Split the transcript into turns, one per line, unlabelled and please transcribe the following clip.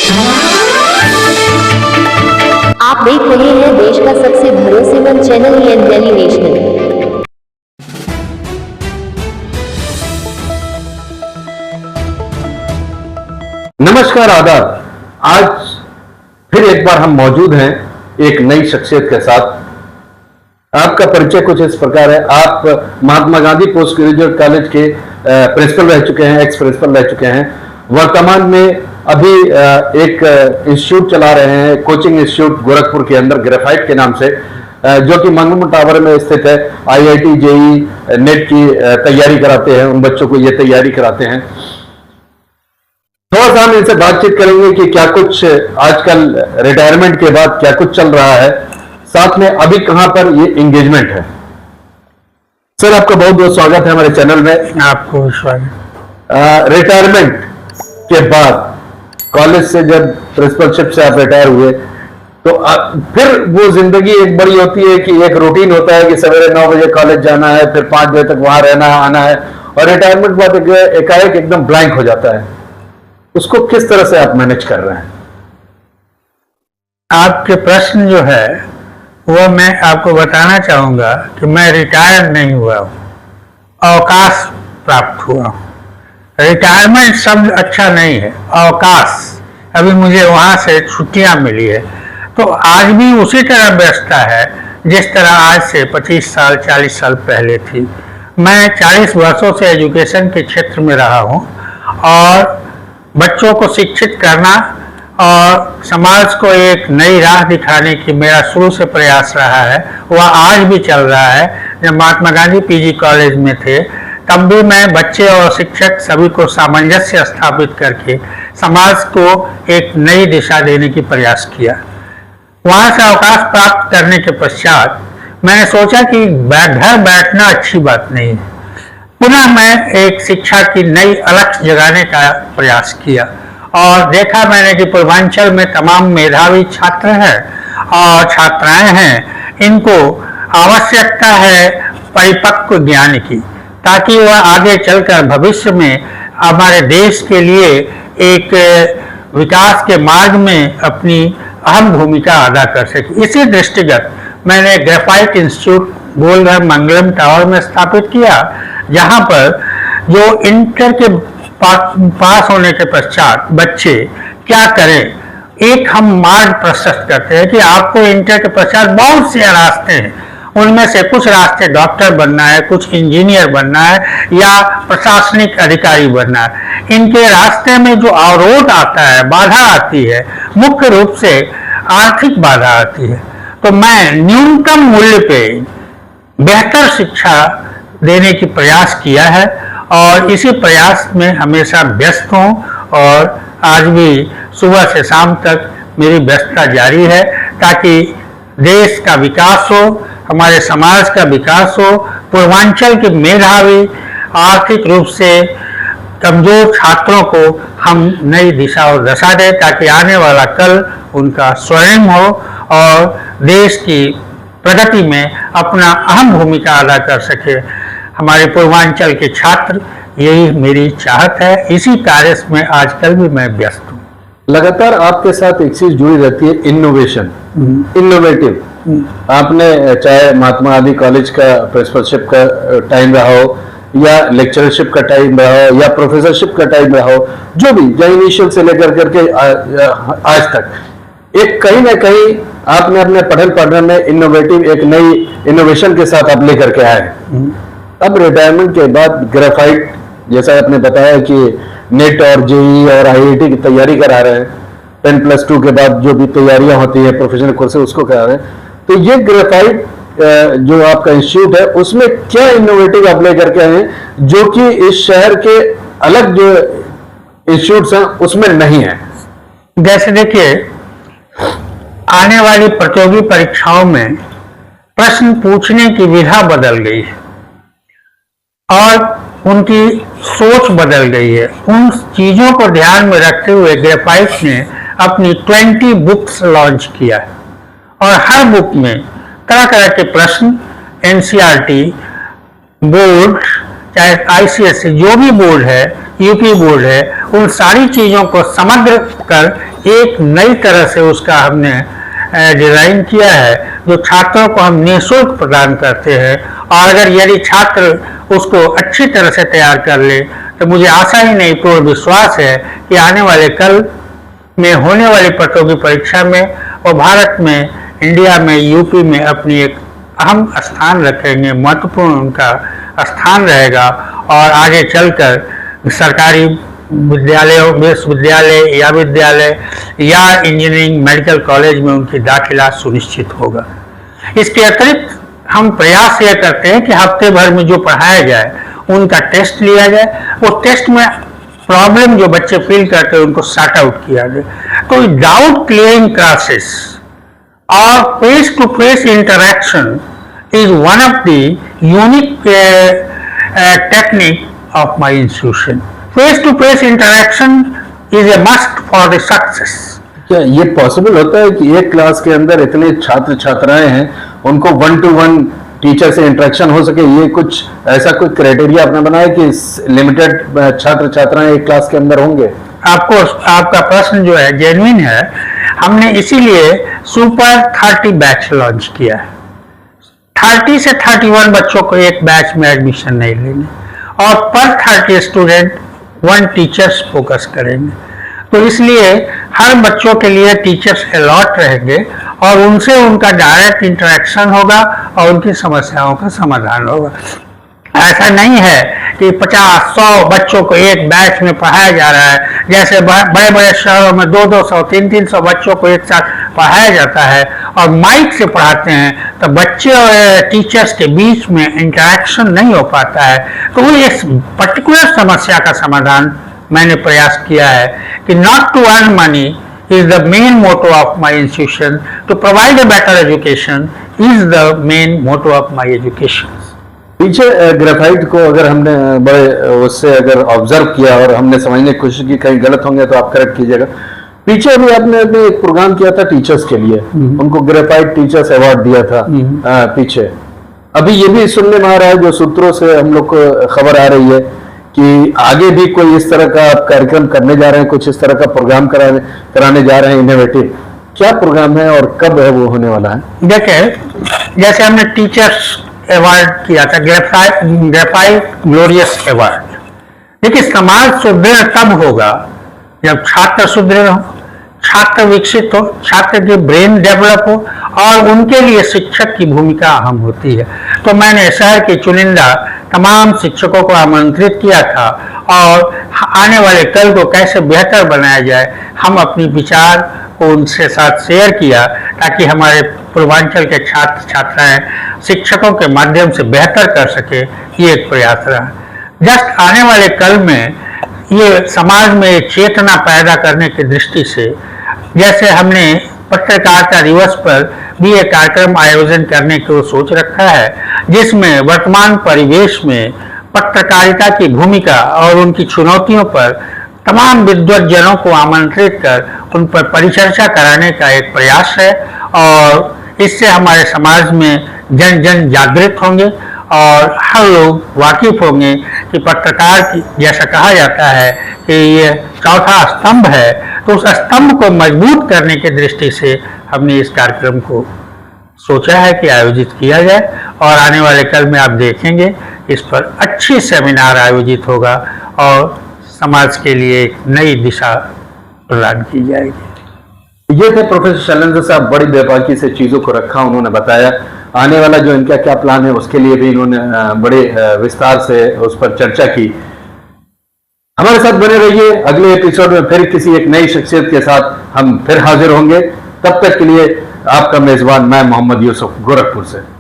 आप देख रहे हैं देश का सबसे भरोसेमंद चैनल एन दिल्ली नेशनल।
नमस्कार, आदाब। आज फिर एक बार हम मौजूद हैं एक नई शख्सियत के साथ। आपका परिचय कुछ इस प्रकार है। आप Mahatma Gandhi post graduate college के प्रिंसिपल रह चुके हैं, एक्स प्रिंसिपल रह चुके हैं। वर्तमान में अभी एक इंस्टीट्यूट चला रहे हैं, कोचिंग इंस्टीट्यूट गोरखपुर के अंदर ग्रेफाइट के नाम से, जो कि मंगलम टावर में स्थित है। IIT JEE नेट की तैयारी कराते हैं, उन बच्चों को ये तैयारी कराते हैं। थोड़ा सा हम इनसे बातचीत करेंगे कि क्या कुछ आजकल रिटायरमेंट के बाद क्या कुछ चल रहा है, साथ में अभी कहां पर ये एंगेजमेंट है। सर, आपका बहुत बहुत स्वागत है हमारे चैनल में।
आपको स्वागत।
रिटायरमेंट के बाद कॉलेज से जब प्रिंसिपलशिप से आप रिटायर हुए तो फिर वो जिंदगी एक बड़ी होती है कि एक रूटीन होता है कि सवेरे 9 बजे कॉलेज जाना है, फिर 5 बजे तक वहां रहना है, आना है, और रिटायरमेंट के बाद एकाएक एकदम ब्लैंक हो जाता है। उसको किस तरह से आप मैनेज कर रहे हैं?
आपके प्रश्न जो है वो मैं आपको बताना चाहूंगा कि मैं रिटायर नहीं हुआ हूं, अवकाश प्राप्त हुआ हूं। रिटायरमेंट शब्द अच्छा नहीं है, अवकाश। अभी मुझे वहां से छुट्टियां मिली है, तो आज भी उसी तरह व्यस्तता है जिस तरह आज से 25 साल 40 साल पहले थी। मैं 40 वर्षों से एजुकेशन के क्षेत्र में रहा हूं और बच्चों को शिक्षित करना और समाज को एक नई राह दिखाने की मेरा शुरू से प्रयास रहा है। वह आज भी चल रहा है। जब महात्मा गांधी PG कॉलेज में थे तब भी मैं बच्चे और शिक्षक सभी को सामंजस्य स्थापित करके समाज को एक नई दिशा देने की प्रयास किया। वहां से अवकाश प्राप्त करने के पश्चात मैंने सोचा कि घर बैठना अच्छी बात नहीं है। पुनः मैं एक शिक्षा की नई अलख जगाने का प्रयास किया और देखा मैंने कि पूर्वांचल में तमाम मेधावी छात्र हैं और छात्राएं हैं। इनको आवश्यकता है परिपक्व ज्ञान की, ताकि वह आगे चलकर भविष्य में हमारे देश के लिए एक विकास के मार्ग में अपनी अहम भूमिका अदा कर सके। इसी दृष्टिगत मैंने ग्रेफाइट इंस्टीट्यूट गोलघर मंगलम टावर में स्थापित किया, जहां पर जो इंटर के पास होने के पश्चात बच्चे क्या करें, एक हम मार्ग प्रशस्त करते हैं कि आपको इंटर के पश्चात बहुत से रास्ते हैं। उनमें से कुछ रास्ते डॉक्टर बनना है, कुछ इंजीनियर बनना है या प्रशासनिक अधिकारी बनना है। इनके रास्ते में जो अवरोध आता है, बाधा आती है, मुख्य रूप से आर्थिक बाधा आती है। तो मैं न्यूनतम मूल्य पे बेहतर शिक्षा देने की प्रयास किया है और इसी प्रयास में हमेशा व्यस्त हूँ और आज भी सुबह से शाम तक मेरी व्यस्तता जारी है, ताकि देश का विकास हो, हमारे समाज का विकास हो, पूर्वांचल के मेधावी आर्थिक रूप से कमजोर छात्रों को हम नई दिशा और दशा दें, ताकि आने वाला कल उनका स्वर्णिम हो और देश की प्रगति में अपना अहम भूमिका अदा कर सके हमारे पूर्वांचल के छात्र। यही मेरी चाहत है। इसी कार्य में आजकल भी मैं व्यस्त हूँ।
लगातार आपके साथ एक चीज जुड़ी रहती है, इनोवेशन, इनोवेटिव। आपने चाहे महात्मा गांधी कॉलेज का प्रिंसिपलशिप का टाइम रहा हो या लेक्चरशिप का टाइम रहा हो या प्रोफेसरशिप का टाइम रहा हो, जो भी इनिशियल से लेकर करके आज तक, एक कहीं ना कहीं आपने अपने पठन पाठन में इनोवेटिव, एक नई इनोवेशन के साथ आप लेकर के आए। अब रिटायरमेंट के बाद ग्रेफाइट, जैसा आपने बताया कि नेट और JEE और IIT की तैयारी करा रहे हैं, 10+2 के बाद जो भी तैयारियां होती है प्रोफेशनल कोर्सेज उसको करा रहे हैं। तो ये ग्रेफाइट जो आपका इंस्टीट्यूट है, उसमें क्या इनोवेटिव आप लेकर के आए हैं जो कि इस शहर के अलग जो इंस्टीट्यूट्स हैं उसमें नहीं है?
जैसे देखिए, आने वाली प्रतियोगी परीक्षाओं में प्रश्न पूछने की विधा बदल गई है और उनकी सोच बदल गई है। उन चीजों को ध्यान में रखते हुए ग्रेफाइट ने अपनी 20 बुक्स लॉन्च किया है और हर बुक में तरह तरह के प्रश्न NCERT बोर्ड, चाहे ICSE जो भी बोर्ड है, यूपी बोर्ड है, उन सारी चीज़ों को समग्र कर एक नई तरह से उसका हमने डिज़ाइन किया है, जो छात्रों को हम निःशुल्क प्रदान करते हैं। और अगर यदि छात्र उसको अच्छी तरह से तैयार कर ले तो मुझे आशा ही नहीं, पूर्ण विश्वास है कि आने वाले कल में होने वाली प्रतियोगी परीक्षा में वो भारत में, इंडिया में, यूपी में अपनी एक अहम स्थान रखेंगे, महत्वपूर्ण उनका स्थान रहेगा। और आगे चलकर सरकारी विद्यालयों, विश्वविद्यालय या विद्यालय या इंजीनियरिंग मेडिकल कॉलेज में उनकी दाखिला सुनिश्चित होगा। इसके अतिरिक्त हम प्रयास यह करते हैं कि हफ्ते भर में जो पढ़ाया जाए उनका टेस्ट लिया जाए, वो टेस्ट में प्रॉब्लम जो बच्चे फील करते हैं उनको सॉर्ट आउट किया जाए। तो डाउट क्लियरिंग क्लासेस और face to face interaction is one of the unique technique of my institution. Face-to-face interaction is a must for the success.
क्या ये पॉसिबल होता है कि एक क्लास के अंदर इतने छात्र छात्राएं हैं, उनको 1-to-1 टीचर से इंटरेक्शन हो सके? ये कुछ ऐसा कोई क्राइटेरिया आपने बनाया कि लिमिटेड छात्र छात्राएं एक क्लास के अंदर होंगे?
आपको आपका प्रश्न जो है जेन्युइन है। हमने इसीलिए सुपर 30 बैच लॉन्च किया है। 30 से 31 बच्चों को एक बैच में एडमिशन नहीं लेंगे और पर 30 स्टूडेंट 1 टीचर्स फोकस करेंगे। तो इसलिए हर बच्चों के लिए टीचर्स अलॉट रहेंगे और उनसे उनका डायरेक्ट इंटरेक्शन होगा और उनकी समस्याओं का समाधान होगा। ऐसा नहीं है कि 50-100 बच्चों को एक बैच में पढ़ाया जा रहा है, जैसे बड़े बड़े शहरों में 200-200, 300-300 बच्चों को एक साथ पढ़ाया जाता है और माइक से पढ़ाते हैं, तो बच्चे और टीचर्स के बीच में इंटरेक्शन नहीं हो पाता है। तो वो इस पर्टिकुलर समस्या का समाधान मैंने प्रयास किया है कि not to earn money is the main motto of my institution, to provide a better education is the main motto of my education.
पीछे ग्रेफाइट को अगर हमने बड़े उससे अगर ऑब्जर्व किया और हमने समझने की कोशिश की, कहीं गलत होंगे तो आप करेक्ट कीजिएगा। पीछे अभी आपने एक प्रोग्राम किया था टीचर्स के लिए, उनको ग्रेफाइट टीचर्स अवार्ड दिया था पीछे। अभी ये भी सुनने में आ रहा है, जो सूत्रों से हम लोग को खबर आ रही है कि आगे भी कोई इस तरह का आप कार्यक्रम करने जा रहे हैं, कुछ इस तरह का प्रोग्राम कराने जा रहे हैं इनोवेटिव। क्या प्रोग्राम है और कब है वो होने वाला है?
देखिए, जैसे हमने टीचर्स अवार्ड किया था, ग्रेफाइट ग्लोरियस अवार्ड। देखिए, समाज सुदृढ़ तब होगा जब छात्र सुदृढ़ हो, छात्र विकसित हो, छात्र के ब्रेन डेवलप हो और उनके लिए शिक्षक की भूमिका अहम होती है। तो मैंने शहर के चुनिंदा तमाम शिक्षकों को आमंत्रित किया था और आने वाले कल को कैसे बेहतर बनाया जाए, हम अपनी विचार को उनसे साथ शेयर किया, ताकि हमारे पूर्वांचल के छात्र छात्राएं शिक्षकों के माध्यम से बेहतर कर सके। ये एक प्रयास रहा। जस्ट आने वाले कल में ये समाज में एक चेतना पैदा करने की दृष्टि से, जैसे हमने पत्रकारिता दिवस पर भी एक कार्यक्रम आयोजन करने को सोच रखा है, जिसमें वर्तमान परिवेश में पत्रकारिता की भूमिका और उनकी चुनौतियों पर तमाम विद्वज्जनों को आमंत्रित कर उन पर परिचर्चा कराने का एक प्रयास है। और इससे हमारे समाज में जन जन जागृत होंगे और हर लोग वाकिफ होंगे कि पत्रकार जैसा कहा जाता है कि ये चौथा स्तंभ है, तो उस स्तंभ को मजबूत करने की दृष्टि से हमने इस कार्यक्रम को सोचा है कि आयोजित किया जाए। और आने वाले कल में आप देखेंगे इस पर अच्छी सेमिनार आयोजित होगा और समाज के लिए एक नई दिशा प्रदान की जाएगी।
ये थे प्रोफेसर शैलेंद्र साहब, बड़ी बेबाकी से चीजों को रखा, उन्होंने बताया आने वाला जो इनका क्या प्लान है उसके लिए भी इन्होंने बड़े विस्तार से उस पर चर्चा की। हमारे साथ बने रहिए, अगले एपिसोड में फिर किसी एक नई शख्सियत के साथ हम फिर हाजिर होंगे। तब तक के लिए आपका मेजबान मैं मोहम्मद यूसुफ, गोरखपुर से।